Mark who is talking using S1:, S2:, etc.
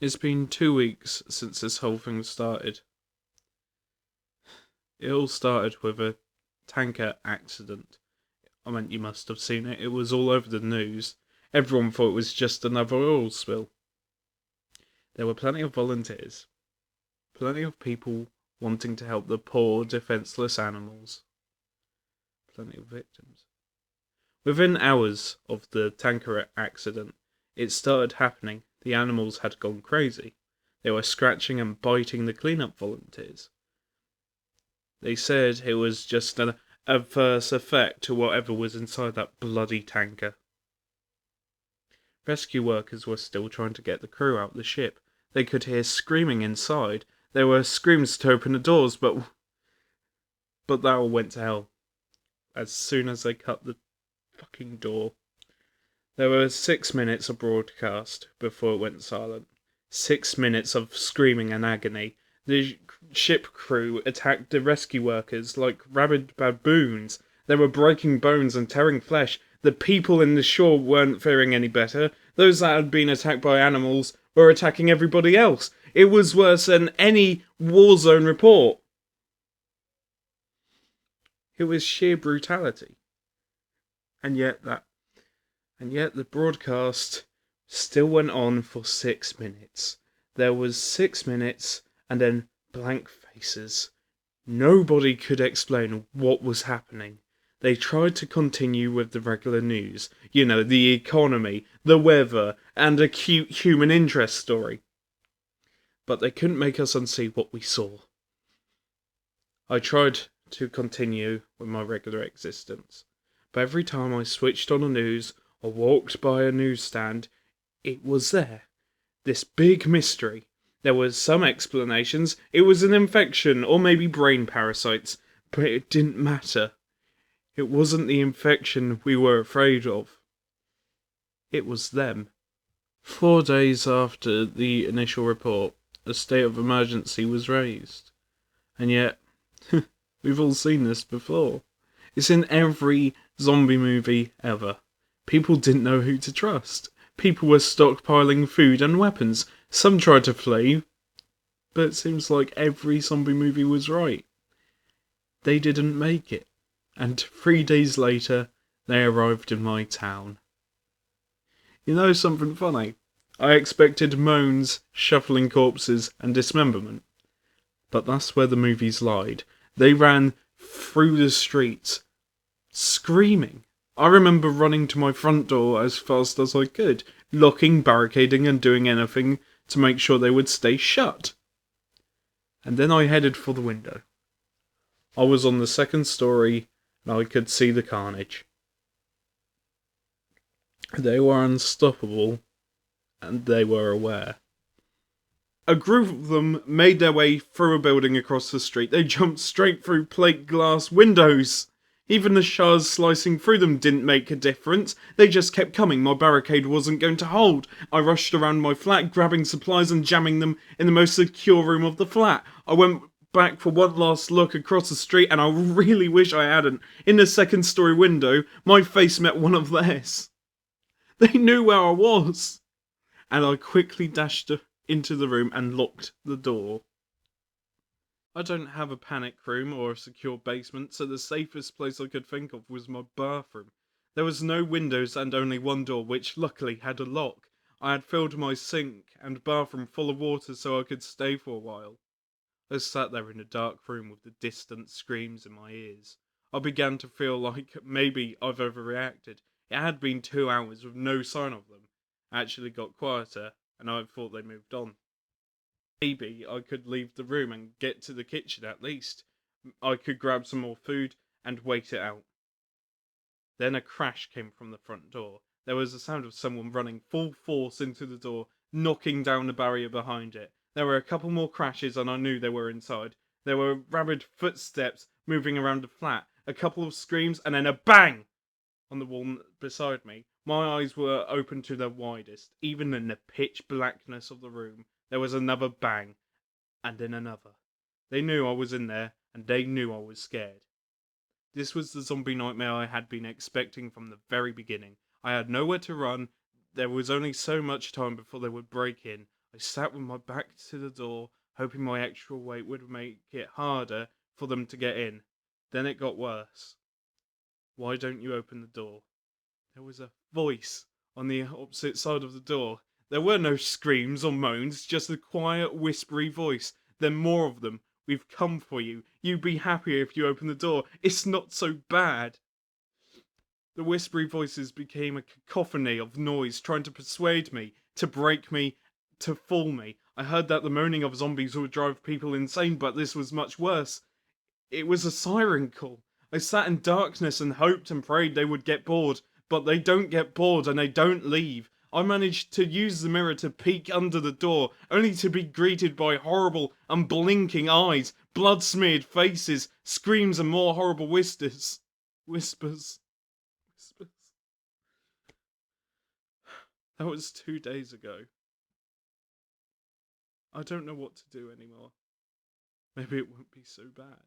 S1: It's been 2 weeks since this whole thing started. It all started with a tanker accident. I mean, you must have seen it. It was all over the news. Everyone thought it was just another oil spill. There were plenty of volunteers. Plenty of people wanting to help the poor, defenseless animals. Plenty of victims. Within hours of the tanker accident, it started happening. The animals had gone crazy. They were scratching and biting the cleanup volunteers. They said it was just an adverse effect to whatever was inside that bloody tanker. Rescue workers were still trying to get the crew out the ship. They could hear screaming inside. There were screams to open the doors, but that all went to hell as soon as they cut the fucking door. There were 6 minutes of broadcast before it went silent. 6 minutes of screaming and agony. The ship crew attacked the rescue workers like rabid baboons. They were breaking bones and tearing flesh. The people in the shore weren't faring any better. Those that had been attacked by animals were attacking everybody else. It was worse than any war zone report. It was sheer brutality. And yet the broadcast still went on for 6 minutes. There was 6 minutes and then blank faces. Nobody could explain what was happening. They tried to continue with the regular news. You know, the economy, the weather, and a cute human interest story. But they couldn't make us unsee what we saw. I tried to continue with my regular existence. But every time I switched on the news or walked by a newsstand, it was there. This big mystery. There was some explanations. It was an infection or maybe brain parasites, but it didn't matter. It wasn't the infection we were afraid of. It was them. 4 days after the initial report, a state of emergency was raised. And yet, we've all seen this before. It's in every zombie movie ever. People didn't know who to trust. People were stockpiling food and weapons. Some tried to flee, but it seems like every zombie movie was right. They didn't make it. And 3 days later, they arrived in my town. You know something funny? I expected moans, shuffling corpses, and dismemberment. But that's where the movies lied. They ran through the streets, screaming. I remember running to my front door as fast as I could, locking, barricading, and doing anything to make sure they would stay shut. And then I headed for the window. I was on the second story, and I could see the carnage. They were unstoppable, and they were aware. A group of them made their way through a building across the street. They jumped straight through plate glass windows. Even the shards slicing through them didn't make a difference. They just kept coming. My barricade wasn't going to hold. I rushed around my flat, grabbing supplies and jamming them in the most secure room of the flat. I went back for one last look across the street, and I really wish I hadn't. In the second story window, my face met one of theirs. They knew where I was. And I quickly dashed into the room and locked the door. I don't have a panic room or a secure basement, so the safest place I could think of was my bathroom. There was no windows and only one door, which luckily had a lock. I had filled my sink and bathroom full of water so I could stay for a while. I sat there in a dark room with the distant screams in my ears. I began to feel like maybe I've overreacted. It had been 2 hours with no sign of them. It actually got quieter, and I thought they moved on. Maybe I could leave the room and get to the kitchen at least. I could grab some more food and wait it out. Then a crash came from the front door. There was the sound of someone running full force into the door, knocking down the barrier behind it. There were a couple more crashes and I knew they were inside. There were rapid footsteps moving around the flat, a couple of screams, and then a bang on the wall beside me. My eyes were open to their widest. Even in the pitch blackness of the room, there was another bang, and then another. They knew I was in there, and they knew I was scared. This was the zombie nightmare I had been expecting from the very beginning. I had nowhere to run. There was only so much time before they would break in. I sat with my back to the door, hoping my extra weight would make it harder for them to get in. Then it got worse. Why don't you open the door? There was a voice on the opposite side of the door. There were no screams or moans, just a quiet, whispery voice. Then more of them. We've come for you. You'd be happier if you open the door. It's not so bad. The whispery voices became a cacophony of noise, trying to persuade me, to break me, to fool me. I heard that the moaning of zombies would drive people insane, but this was much worse. It was a siren call. I sat in darkness and hoped and prayed they would get bored, but they don't get bored and they don't leave. I managed to use the mirror to peek under the door, only to be greeted by horrible, unblinking eyes, blood-smeared faces, screams and more horrible whispers. Whispers. That was 2 days ago. I don't know what to do anymore. Maybe it won't be so bad.